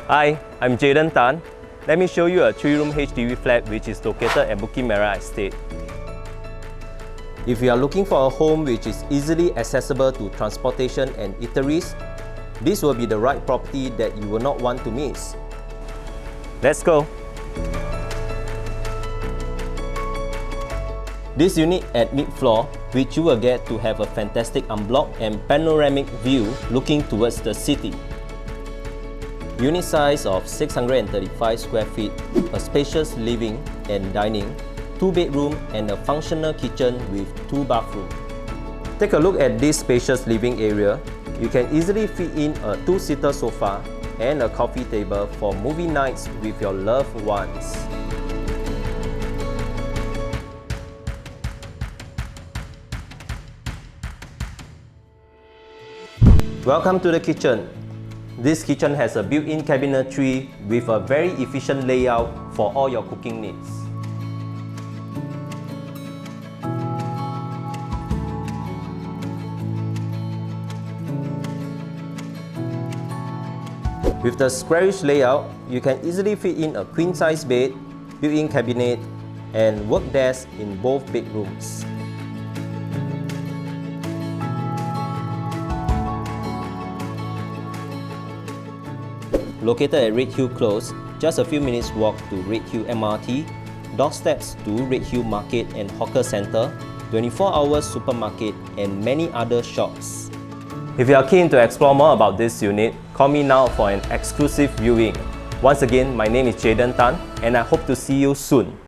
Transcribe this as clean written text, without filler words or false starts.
Hi, I'm Jayden Tan. Let me show you a 3-room HDB flat which is located at Bukit Merah estate. If you are looking for a home which is easily accessible to transportation and eateries, this will be the right property that you will not want to miss. Let's go! This unit at mid-floor, which you will get to have a fantastic unblocked and panoramic view looking towards the city. Unit size of 635 square feet, a spacious living and dining, 2-bedroom and a functional kitchen with 2 bathrooms. Take a look at this spacious living area. You can easily fit in a 2-seater sofa and a coffee table for movie nights with your loved ones. Welcome to the kitchen. This kitchen has a built-in cabinetry with a very efficient layout for all your cooking needs. With the squarish layout, you can easily fit in a queen-size bed, built-in cabinet, and work desk in both bedrooms. Located at Redhill Close, just a few minutes walk to Redhill MRT, doorsteps to Redhill Market and Hawker Centre, 24-hour supermarket and many other shops. If you are keen to explore more about this unit, call me now for an exclusive viewing. Once again, my name is Jayden Tan and I hope to see you soon.